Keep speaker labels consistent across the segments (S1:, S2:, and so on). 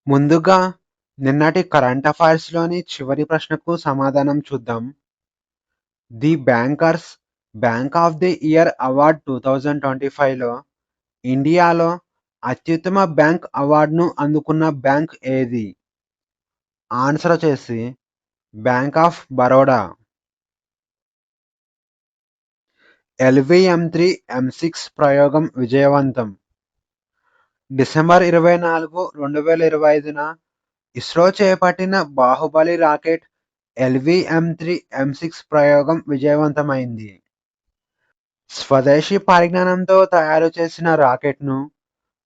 S1: ముందుగా నిన్నటి కరెంట్ అఫైర్స్‌లోని చివరి ప్రశ్నకు సమాధానం చూద్దాం. The bankers bank of the year award 2025లో ఇండియాలో అత్యుత్తమ బ్యాంక్ అవార్డును అందుకున్న బ్యాంక్ ఏది? ఆన్సర్ వచ్చేసి బ్యాంక్ ఆఫ్ బరోడా. ఎల్‌విఎం-3 ఎం6 ప్రయోగం విజయవంతం. డిసెంబర్ 24, 2025న ఇస్రో చేపట్టిన బాహుబలి రాకెట్ ఎల్‌విఎం-3 ఎం6 ప్రయోగం విజయవంతమైంది. స్వదేశీ పరిజ్ఞానంతో తయారు చేసిన రాకెట్‌ను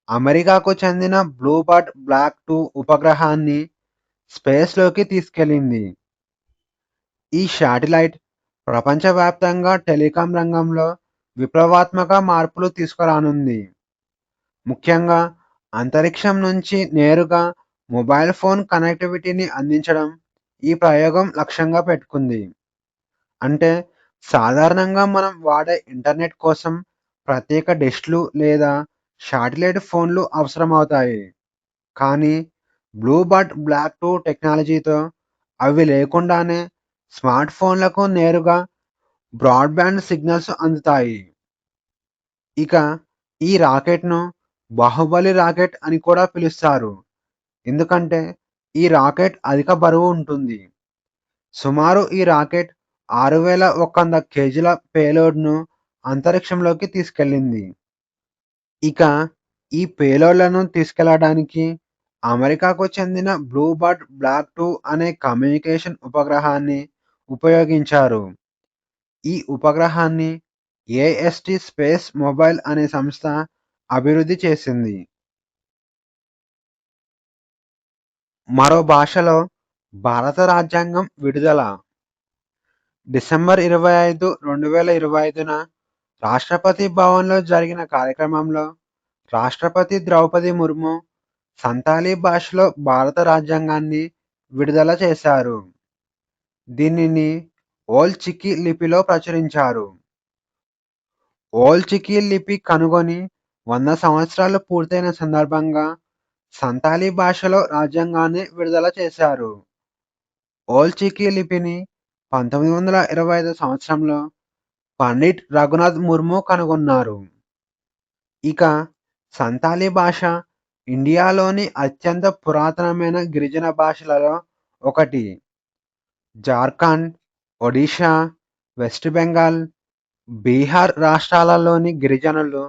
S1: అమెరికాకు చెందిన బ్లూబర్డ్ బ్లాక్ 2 ఉపగ్రహాన్ని స్పేస్‌లోకి తీసుకెళ్లింది. ఈ శాటిలైట్ ప్రపంచవ్యాప్తంగా టెలికాం రంగంలో విప్లవాత్మక మార్పులు తీసుకురానుంది. ముఖ్యంగా అంతరిక్షం నుంచి నేరుగా మొబైల్ ఫోన్ కనెక్టివిటీని అందించడం ఈ ప్రయోగం లక్ష్యంగా పెట్టుకుంది. అంటే సాధారణంగా మనం వాడే ఇంటర్నెట్ కోసం ప్రత్యేక డిష్‌లు లేదా శాటిలైట్ ఫోన్లు అవసరమవుతాయి. కానీ బ్లూబర్డ్ బ్లాక్ 2 టెక్నాలజీతో అవి లేకుండానే స్మార్ట్ ఫోన్లకు నేరుగా బ్రాడ్‌బ్యాండ్ సిగ్నల్స్ అందుతాయి. ఇక ఈ రాకెట్‌ను బాహుబలి రాకెట్ అని కూడా పిలుస్తారు. ఎందుకంటే ఈ రాకెట్ అధిక బరువు ఉంటుంది. సుమారు ఈ రాకెట్ 6100 కేజీల పేలోడ్‌ను అంతరిక్షంలోకి తీసుకెళ్లింది. ఇక ఈ పేలోడ్‌లను తీసుకెళ్లడానికి అమెరికాకు చెందిన బ్లూబర్డ్ బ్లాక్ 2 అనే కమ్యూనికేషన్ ఉపగ్రహాన్ని ఉపయోగించారు. ఈ ఉపగ్రహాన్ని ఏఎస్‌టి స్పేస్ మొబైల్ అనే సంస్థ అభివృద్ధి చేసింది. మరో భాషలో భారత రాజ్యాంగం విడుదల. డిసెంబర్ 25, 2025న రాష్ట్రపతి భవన్‌లో జరిగిన కార్యక్రమంలో రాష్ట్రపతి ద్రౌపది ముర్ము సంతాలీ భాషలో భారత రాజ్యాంగాన్ని విడుదల చేశారు. దీనిని ఓల్ చికి లిపిలో ప్రచురించారు. ఓల్ చికి లిపి కనుగొని 100 సంవత్సరాలు పూర్తయిన సందర్భంగా సంతాలీ భాషలో రాజ్యాంగాన్ని విడుదల చేశారు. ఓల్ చికి లిపిని 1925 సంవత్సరంలో పండిట్ రఘునాథ్ ముర్ము కనుగొన్నారు. ఇక సంతాలీ భాష ఇండియాలోని అత్యంత పురాతనమైన గిరిజన భాషలలో ఒకటి. జార్ఖండ్, ఒడిషా, వెస్ట్ బెంగాల్, బీహార్ రాష్ట్రాలలోని గిరిజనులు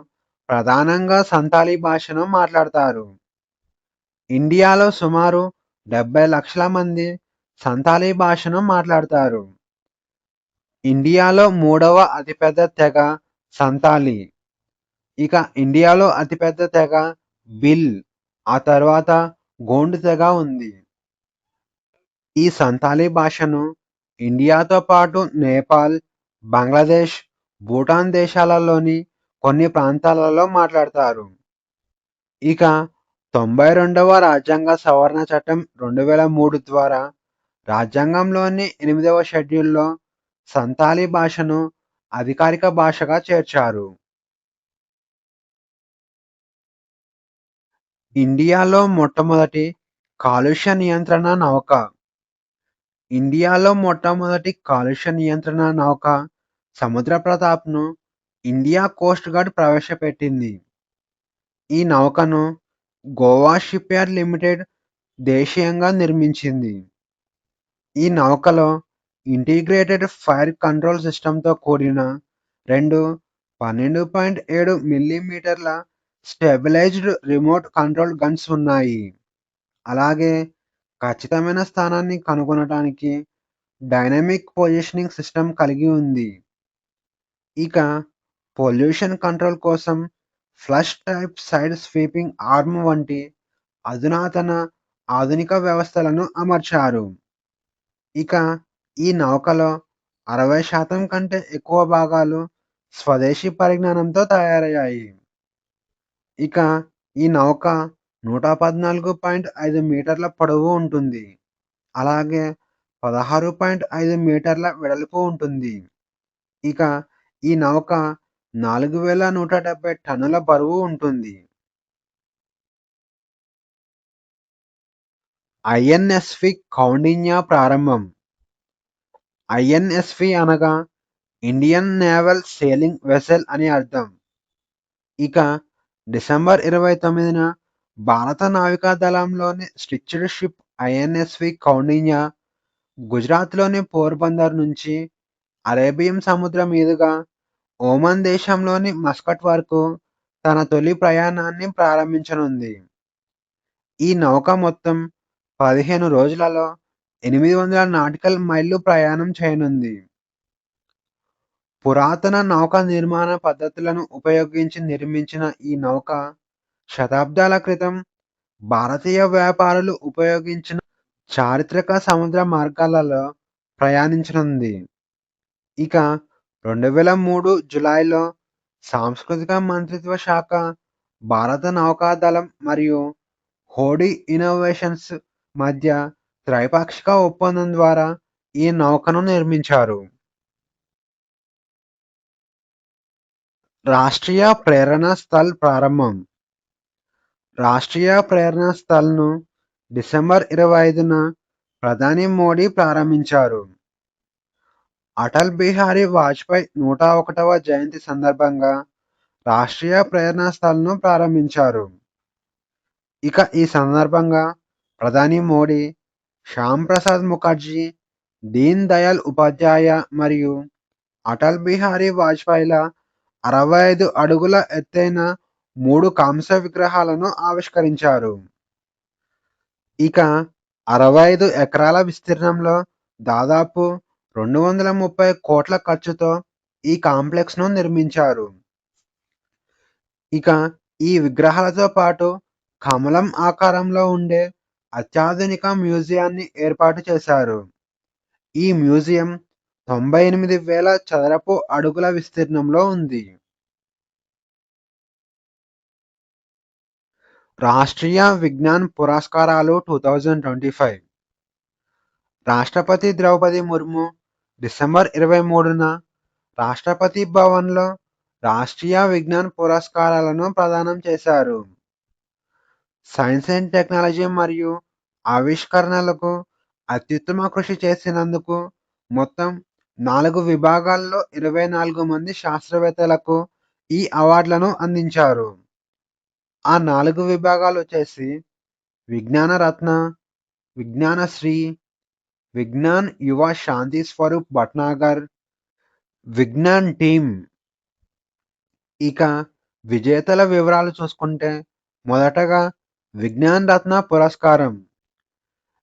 S1: ప్రధానంగా సంతాలీ భాషను మాట్లాడతారు. ఇండియాలో సుమారు 70 లక్షల మంది సంతాలీ భాషను మాట్లాడతారు. ఇండియాలో మూడవ అతిపెద్ద తెగ సంతాలీ. ఇక ఇండియాలో అతిపెద్ద తెగ భిల్, ఆ తర్వాత గోండ్ తెగ ఉంది. ఈ సంతాలీ భాషను ఇండియాతో పాటు నేపాల్, బంగ్లాదేశ్, భూటాన్ దేశాలలోని కొన్ని ప్రాంతాలలో మాట్లాడతారు. ఇక 92వ రాజ్యాంగ సవరణ చట్టం 2003 ద్వారా రాజ్యాంగంలోని 8వ షెడ్యూల్‌లో సంతాలీ భాషను అధికారిక భాషగా చేర్చారు. ఇండియాలో మొట్టమొదటి కాలుష్య నియంత్రణ నౌక. ఇండియాలో మొట్టమొదటి కాలుష్య నియంత్రణ నౌక సముద్ర ప్రతాప్‌ను ఇండియా కోస్ట్ గార్డ్ ప్రవేశపెట్టింది. ఈ నౌకను గోవా షిప్‌యార్డ్ లిమిటెడ్ దేశీయంగా నిర్మించింది. ఈ నౌకలో ఇంటిగ్రేటెడ్ ఫైర్ కంట్రోల్ సిస్టమ్‌తో కూడిన రెండు 12.7 మిల్లీమీటర్ల స్టెబిలైజ్డ్ రిమోట్ కంట్రోల్ గన్స్ ఉన్నాయి. అలాగే ఖచ్చితమైన స్థానాన్ని కనుగొనటానికి డైనమిక్ పొజిషనింగ్ సిస్టమ్ కలిగి ఉంది. ఇక పొల్యూషన్ కంట్రోల్ కోసం flush type side sweeping arm వంటి అధునాతన ఆధునిక వ్యవస్థలను అమర్చారు. ఇక ఈ నౌకలో 60% కంటే ఎక్కువ భాగాలు స్వదేశీ పరిజ్ఞానంతో తయారయ్యాయి. ఇక ఈ నౌక 114.5 మీటర్ల పొడవు ఉంటుంది. అలాగే 16.5 మీటర్ల వెడల్పు ఉంటుంది. ఇక ఈ నౌక 4170 టన్నుల బరువు ఉంటుంది. ఐఎన్ఎస్వి కౌండిన్య ప్రారంభం. ఐఎన్ఎస్వి అనగా ఇండియన్ నేవల్ సేలింగ్ వెసెల్ అని అర్థం. ఇక డిసెంబర్ 29న భారత నావికా దళంలోని స్ట్రిచ్డ్ షిప్ ఐఎన్ఎస్వి కౌండిన్య గుజరాత్లోని పోర్బందర్ నుంచి అరేబియన్ సముద్రం మీదుగా ఒమన్ దేశంలోని మస్కట్ వరకు తన తొలి ప్రయాణాన్ని ప్రారంభించనుంది. ఈ నౌక మొత్తం 15 రోజులలో 800 నాటికల్ మైళ్ళు ప్రయాణం చేయనుంది. పురాతన నౌకా నిర్మాణ పద్ధతులను ఉపయోగించి నిర్మించిన ఈ నౌక శతాబ్దాల క్రితం భారతీయ వ్యాపారులు ఉపయోగించిన చారిత్రక సముద్ర మార్గాలలో ప్రయాణించనుంది. ఇక 2003 జూలైలో సాంస్కృతిక మంత్రిత్వ శాఖ, భారత నౌకాదళం మరియు హోడీ ఇన్నోవేషన్స్ మధ్య త్రైపాక్షిక ఒప్పందం ద్వారా ఈ నౌకను నిర్మించారు. రాష్ట్రీయ ప్రేరణా స్థల్ ప్రారంభం. రాష్ట్రీయ ప్రేరణా స్థల్ను డిసెంబర్ 25న ప్రధాని మోడీ ప్రారంభించారు. అటల్ బిహారీ వాజ్పేయి 101వ జయంతి సందర్భంగా రాష్ట్రీయ ప్రేరణా స్థల్ను ప్రారంభించారు. ఇక ఈ సందర్భంగా ప్రధాని మోడీ శ్యామ్ ప్రసాద్ ముఖర్జీ, దీన్ దయాళ్ ఉపాధ్యాయ మరియు అటల్ బిహారీ వాజ్పేయిల 65 అడుగుల ఎత్తైన 3 కాంస్య విగ్రహాలను ఆవిష్కరించారు. ఇక 65 ఎకరాల విస్తీర్ణంలో దాదాపు 230 కోట్ల ఖర్చుతో ఈ కాంప్లెక్స్ను నిర్మించారు. ఇక ఈ విగ్రహాలతో పాటు కమలం ఆకారంలో ఉండే అత్యాధునిక మ్యూజియాన్ని ఏర్పాటు చేశారు. ఈ మ్యూజియం 98,000 చదరపు అడుగుల విస్తీర్ణంలో ఉంది. రాష్ట్రీయ విజ్ఞాన్ పురస్కారాలు 2025. రాష్ట్రపతి ద్రౌపది ముర్ము డిసెంబర్ 23న రాష్ట్రపతి భవన్లో రాష్ట్రీయ విజ్ఞాన్ పురస్కారాలను ప్రదానం చేశారు. సైన్స్ అండ్ టెక్నాలజీ మరియు ఆవిష్కరణలకు అత్యుత్తమ కృషి చేసినందుకు మొత్తం 4 విభాగాల్లో 24 మంది శాస్త్రవేత్తలకు ఈ అవార్డులను అందించారు. ఆ 4 విభాగాలు వచ్చేసి విజ్ఞాన రత్న, విజ్ఞానశ్రీ, విజ్ఞాన్ యువ శాంతి స్వరూప్ భట్నాగర్, విజ్ఞాన్ టీమ్. ఇక విజేతల వివరాలు చూసుకుంటే మొదటగా విజ్ఞాన్ రత్న పురస్కారం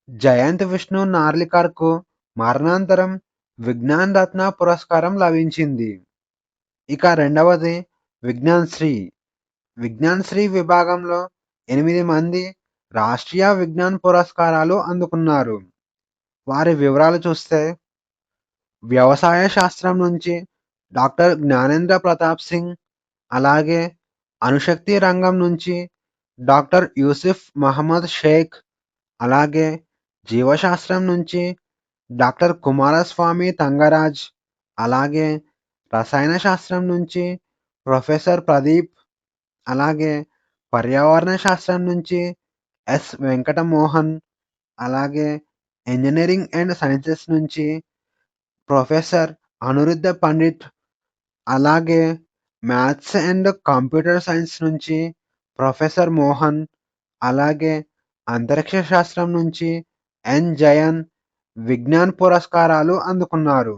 S1: జయంత్ విష్ణు నార్లికర్కు మరణాంతరం విజ్ఞాన్ రత్న పురస్కారం లభించింది. ఇక రెండవది విజ్ఞాన్ శ్రీ. విజ్ఞాన్ శ్రీ విభాగంలో 8 మంది రాష్ట్రీయ విజ్ఞాన్ పురస్కారాలు అందుకున్నారు. వారి వివరాలు చూస్తే వ్యవసాయ శాస్త్రం నుంచి డాక్టర్ జ్ఞానేంద్ర ప్రతాప్ సింగ్, అలాగే అణుశక్తి రంగం నుంచి డాక్టర్ యూసుఫ్ మహమ్మద్ షేక్, అలాగే జీవశాస్త్రం నుంచి డాక్టర్ కుమారస్వామి తంగరాజ్, అలాగే రసాయన శాస్త్రం నుంచి ప్రొఫెసర్ ప్రదీప్, అలాగే పర్యావరణ శాస్త్రం నుంచి ఎస్ వెంకటమోహన్, అలాగే ఇంజనీరింగ్ అండ్ సైన్సెస్ నుంచి ప్రొఫెసర్ అనిరుద్ధ పండిట్, అలాగే మ్యాథ్స్ అండ్ కంప్యూటర్ సైన్స్ నుంచి ప్రొఫెసర్ మోహన్, అలాగే అంతరిక్ష శాస్త్రం నుంచి ఎన్ జయన్ విజ్ఞాన్ పురస్కారాలు అందుకున్నారు.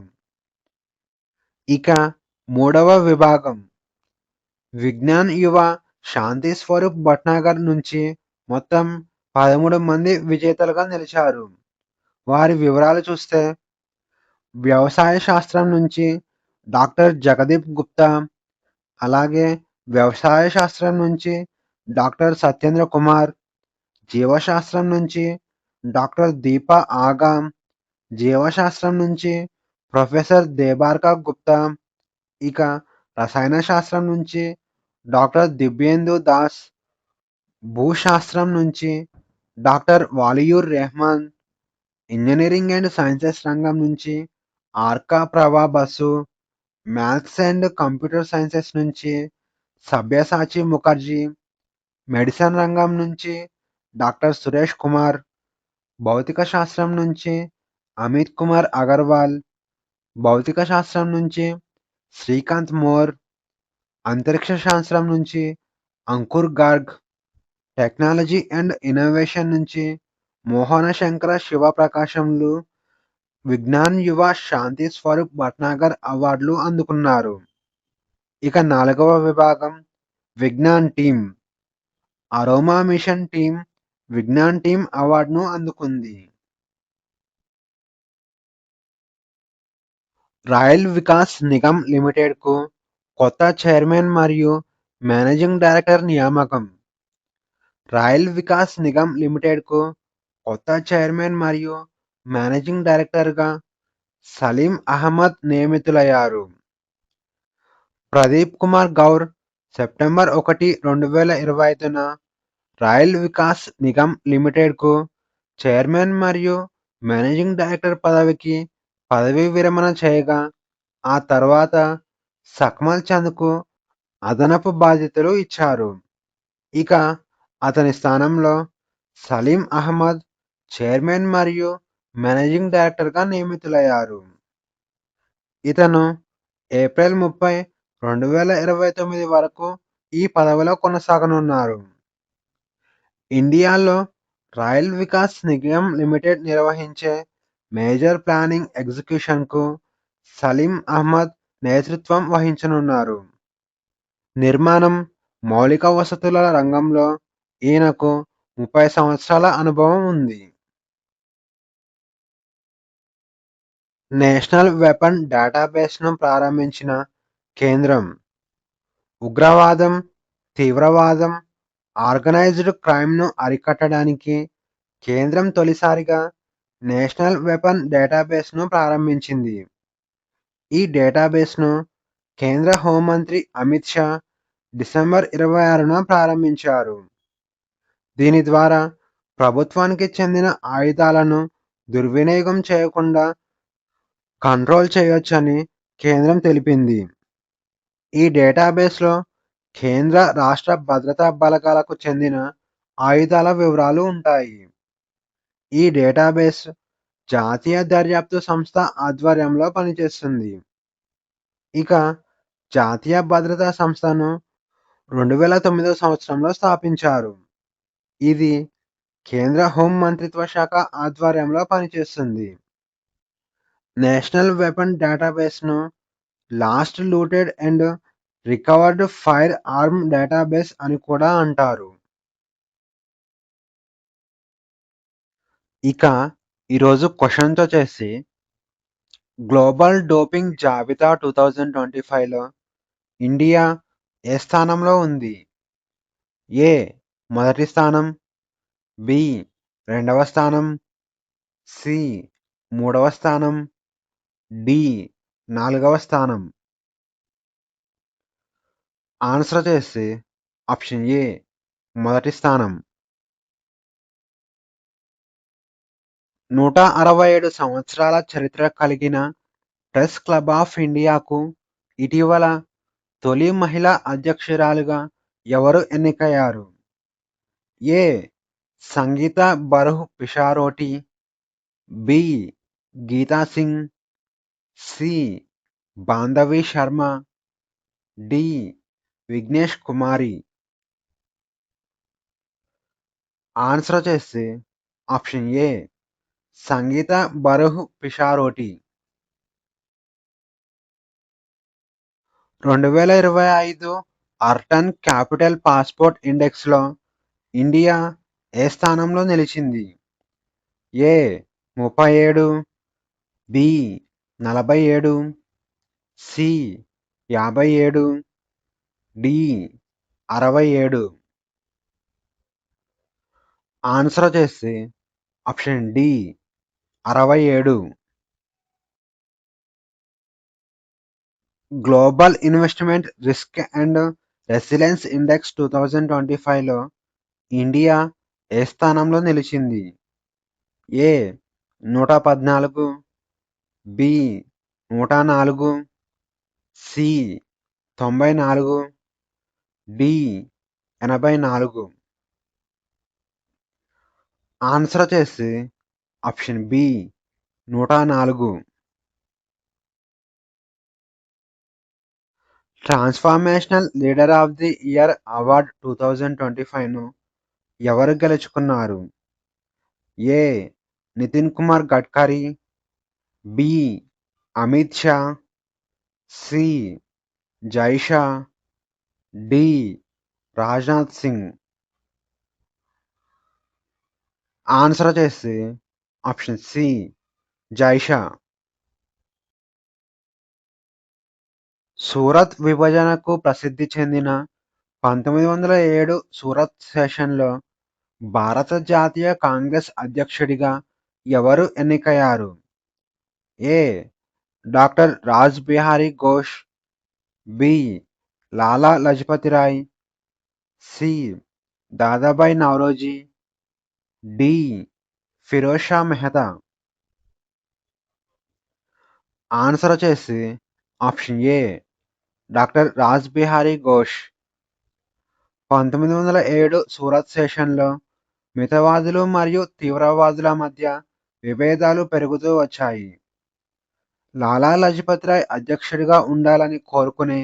S1: ఇక మూడవ విభాగం విజ్ఞాన్ యువ శాంతి స్వరూప్ భట్నాగర్ నుంచి మొత్తం 13 మంది విజేతలుగా నిలిచారు. వారి వివరాలు చూస్తే వ్యవసాయ శాస్త్రం నుంచి డాక్టర్ జగదీప్ గుప్తా, అలాగే వ్యవసాయ శాస్త్రం నుంచి డాక్టర్ సత్యేంద్ర కుమార్, జీవశాస్త్రం నుంచి డాక్టర్ దీపా ఆగాం, జీవశాస్త్రం నుంచి ప్రొఫెసర్ దేబార్కా గుప్తా, ఇక రసాయన శాస్త్రం నుంచి డాక్టర్ దివ్యేందు దాస్, భూశాస్త్రం నుంచి doctor Valiur Rehman, engineering and sciences రంగం నుంచి Arka Prabha Basu, maths and computer sciences నుంచి సబ్యసాచి ముఖర్జీ, మెడిసిన్ రంగం నుంచి డాక్టర్ సురేష్ కుమార్, భౌతిక శాస్త్రం నుంచి అమిత్ కుమార్ అగర్వాల్, భౌతిక శాస్త్రం నుంచి శ్రీకాంత్ మోర్, అంతరిక్ష శాస్త్రం నుంచి Ankur Garg, technology and innovation నుంచి మోహన శంకర శివప్రకాశంలు విజ్ఞాన్ యువ శాంతి స్వరూప్ భట్నాగర్ అవార్డులు అందుకున్నారు. ఇక 4వ విభాగం Vigyan team. Aroma mission team Vigyan team అవార్డును అందుకుంది. రాయల్ వికాస్ నిగమ్ లిమిటెడ్కు కొత్త చైర్మన్ మరియు మేనేజింగ్ డైరెక్టర్ నియామకం. రాయల్ వికాస్ నిగమ్ లిమిటెడ్కు కొత్త చైర్మన్ మరియు మేనేజింగ్ డైరెక్టర్గా సలీం అహ్మద్ నియమితులయ్యారు. ప్రదీప్ కుమార్ గౌర్ సెప్టెంబర్ 1, 2025న రాయల్ వికాస్ నిగమ్ లిమిటెడ్కు చైర్మన్ మరియు మేనేజింగ్ డైరెక్టర్ పదవికి పదవీ విరమణ చేయగా, ఆ తర్వాత సక్మల్ చంద్కు అదనపు బాధ్యతలు ఇచ్చారు. ఇక అతని స్థానంలో సలీం అహ్మద్ చైర్మన్ మరియు మేనేజింగ్ డైరెక్టర్గా నియమితులయ్యారు. ఇతను ఏప్రిల్ 30, 2029 వరకు ఈ పదవిలో కొనసాగనున్నారు. ఇండియాలో రాయల్ వికాస్ నిగమ్ లిమిటెడ్ నిర్వహించే మేజర్ ప్లానింగ్ ఎగ్జిక్యూషన్కు సలీం అహ్మద్ నేతృత్వం వహించనున్నారు. నిర్మాణం, మౌలిక వసతుల రంగంలో ఈయనకు 30 సంవత్సరాల అనుభవం ఉంది. నేషనల్ వెపన్ డేటాబేస్ను ప్రారంభించిన కేంద్రం. ఉగ్రవాదం, తీవ్రవాదం, ఆర్గనైజ్డ్ క్రైమ్ను అరికట్టడానికి కేంద్రం తొలిసారిగా నేషనల్ వెపన్ డేటాబేస్ను ప్రారంభించింది. ఈ డేటాబేస్ను కేంద్ర హోంమంత్రి అమిత్ షా డిసెంబర్ 26న ప్రారంభించారు. దీని ద్వారా ప్రభుత్వానికి చెందిన ఆయుధాలను దుర్వినియోగం చేయకుండా కంట్రోల్ చేయొచ్చని కేంద్రం తెలిపింది. ఈ డేటాబేస్లో కేంద్ర, రాష్ట్ర భద్రతా బలగాలకు చెందిన ఆయుధాల వివరాలు ఉంటాయి. ఈ డేటాబేస్ జాతీయ దర్యాప్తు సంస్థ ఆధ్వర్యంలో పనిచేస్తుంది. ఇక జాతీయ భద్రతా సంస్థను 2009 సంవత్సరంలో స్థాపించారు. ఇది కేంద్ర హోం మంత్రిత్వ శాఖ ఆధ్వర్యంలో పనిచేస్తుంది. నేషనల్ వెపన్ డేటాబేస్ను last looted and recovered fire arm database అని కూడా అంటారు. ఇక ఈరోజు క్వశ్చన్తో చేసి గ్లోబల్ డోపింగ్ జాబితా 2025లో ఇండియా ఏ స్థానంలో ఉంది? ఏ మొదటి స్థానం, బి రెండవ స్థానం, సి మూడవ స్థానం, డి నాలుగవ స్థానం. ఆన్సర్ చేసి ఆప్షన్ ఏ మొదటి స్థానం. 167 సంవత్సరాల చరిత్ర కలిగిన ప్రెస్ క్లబ్ ఆఫ్ ఇండియాకు ఇటీవల తొలి మహిళా అధ్యక్షురాలిగా ఎవరు ఎన్నికయ్యారు? A Sangeeta Baruah Pisharoty, B Geeta Singh, C Bandhavi Sharma, D Vignesh Kumari. Answer వచ్చేసి option A Sangeeta Baruah Pisharoty. 2025 Arton capital passport ఇండెక్స్లో ఇండియా ఏ స్థానంలో నిలిచింది? A 37, B 47, C 57, D 67. Answer వచ్చేసి option D 67. Global investment risk and resilience index 2025లో ఇండియా ఏ స్థానంలో నిలిచింది? A 114, B 104, C 94, D 84. Answer వచ్చేసి option B 104. ట్రాన్స్ఫార్మేషనల్ leader of the year award 2025ను ఎవరు గెలుచుకున్నారు? A Nitin Kumar Gadkari, B Amit Shah, C Jay Shah, D Rajnath Singh. Answer వచ్చేసి ఆప్షన్ సి జై షా. సూరత్ విభజనకు ప్రసిద్ధి చెందిన 1907 సూరత్ సెషన్లో భారత జాతీయ కాంగ్రెస్ అధ్యక్షుడిగా ఎవరు ఎన్నికయ్యారు? A doctor Raj Bihari Ghosh, B Lala Lajpat Rai, C Dadabhai Naoroji, D Firoz Shah Mehta. Answer వచ్చేసి option A doctor Raj Bihari Ghosh. 1907 Surat సెషన్లో మితవాదులు మరియు తీవ్రవాదుల మధ్య విభేదాలు పెరుగుతూ వచ్చాయి. లాలా లజపత్ రాయ్ అధ్యక్షుడిగా ఉండాలని కోరుకునే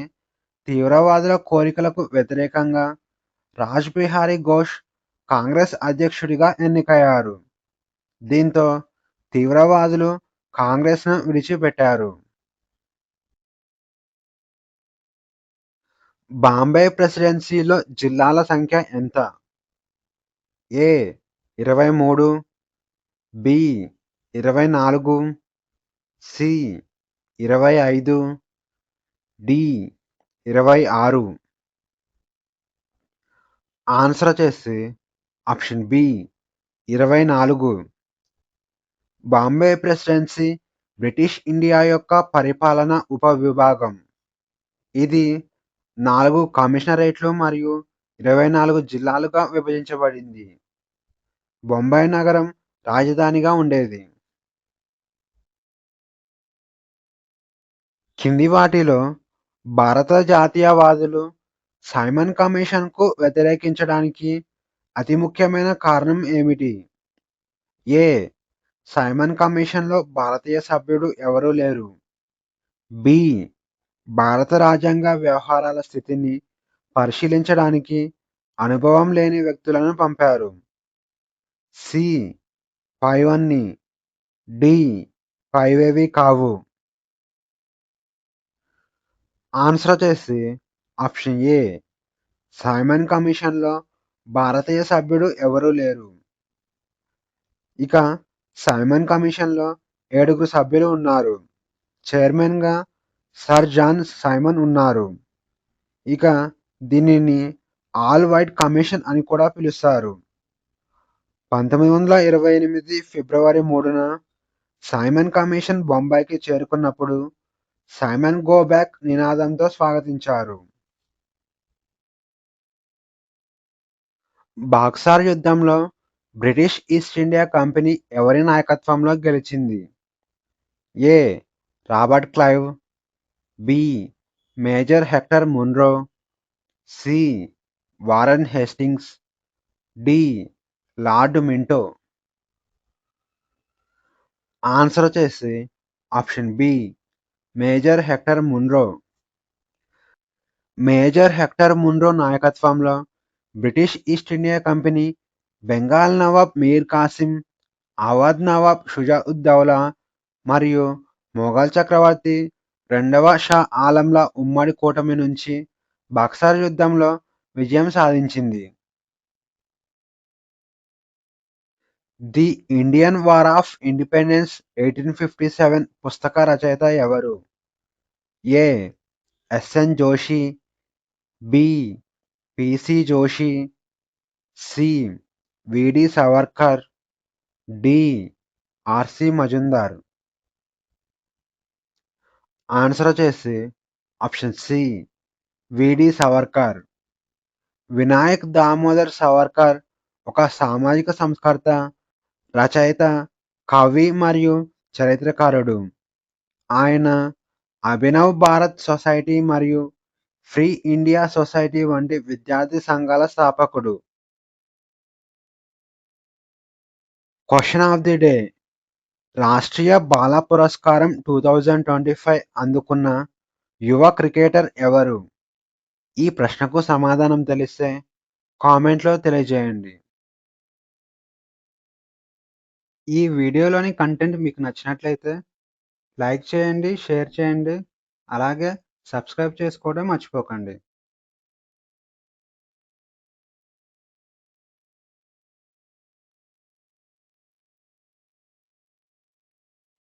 S1: తీవ్రవాదుల కోరికలకు వ్యతిరేకంగా రాజ్ బిహారీ ఘోష్ కాంగ్రెస్ అధ్యక్షుడిగా ఎన్నికయ్యారు. దీంతో తీవ్రవాదులు కాంగ్రెస్ను విడిచిపెట్టారు. బాంబే ప్రెసిడెన్సీలో జిల్లాల సంఖ్య ఎంత? A 23, B 24, C 25, D 26. Answer వచ్చేసి option B 24. Bombay presidency British India యొక్క పరిపాలన ఉపవిభాగం. ఇది 4 కమిషనరేట్లు మరియు 24 జిల్లాలుగా విభజించబడింది. బొంబాయి నగరం రాజధానిగా ఉండేది. కింది వాటిలో భారత జాతీయవాదులు సైమన్ కమిషన్కు వ్యతిరేకించడానికి అతి ముఖ్యమైన కారణం ఏమిటి? ఏ సైమన్ కమిషన్లో భారతీయ సభ్యుడు ఎవరూ లేరు, బి భారత రాజ్యాంగ వ్యవహారాల స్థితిని పరిశీలించడానికి అనుభవం లేని వ్యక్తులను పంపారు, సి పైవన్నీ, డి పైవేవి కావు. ఆన్సర్ వచ్చేసి ఆప్షన్ ఏ సైమన్ కమిషన్లో భారతీయ సభ్యుడు ఎవరూ లేరు. ఇక సైమన్ కమిషన్లో 7 సభ్యులు ఉన్నారు. చైర్మన్గా సర్ జాన్ సైమన్ ఉన్నారు. ఇక దీనిని ఆల్ వైట్ కమిషన్ అని కూడా పిలుస్తారు. 1928 ఫిబ్రవరి 3న సైమన్ కమిషన్ బొంబాయికి చేరుకున్నప్పుడు సైమన్ గో బ్యాక్ నినాదంతో స్వాగతించారు. బాక్సార్ యుద్ధంలో బ్రిటిష్ ఈస్ట్ ఇండియా కంపెనీ ఎవరి నాయకత్వంలో గెలిచింది? ఏ Robert Clive, B major hectare Munro, C Warren Hastings, D lord Minto. Answer వచ్చేసి option B major hectare Munro. Major hectare Munro నాయకత్వంలో British east India company Bengal Nawab మీర్ కాసిం, అవధ్ నవాబ్ షుజా-ఉద్-దౌలా మరియు మొఘల్ చక్రవర్తి రెండవ షా ఆలంల ఉమ్మడి కూటమి నుంచి బక్సర్ యుద్ధంలో విజయం సాధించింది. The Indian war of independence 1857 పుస్తక రచయిత ఎవరు? A S N Joshi, B P C Joshi, C V D Savarkar, D R C Majumdar. Answer వచ్చేసి option C V D Savarkar. Vinayak Damodar Savarkar ఒక సామాజిక సంస్కర్త, రచయిత, కవి మరియు చరిత్రకారుడు. ఆయన అభినవ్ భారత్ సొసైటీ మరియు ఫ్రీ ఇండియా సొసైటీ వంటి విద్యార్థి సంఘాల స్థాపకుడు. Question of the day. Rashtriya Bal Puraskar 2025 అందుకున్న యువ క్రికెటర్ ఎవరు? ఈ ప్రశ్నకు సమాధానం తెలిస్తే కామెంట్లో తెలియజేయండి. ఈ వీడియోలోని కంటెంట్ మీకు నచ్చినట్లయితే లైక్ చేయండి, షేర్ చేయండి, అలాగే సబ్స్క్రైబ్ చేసుకోవడం మర్చిపోకండి.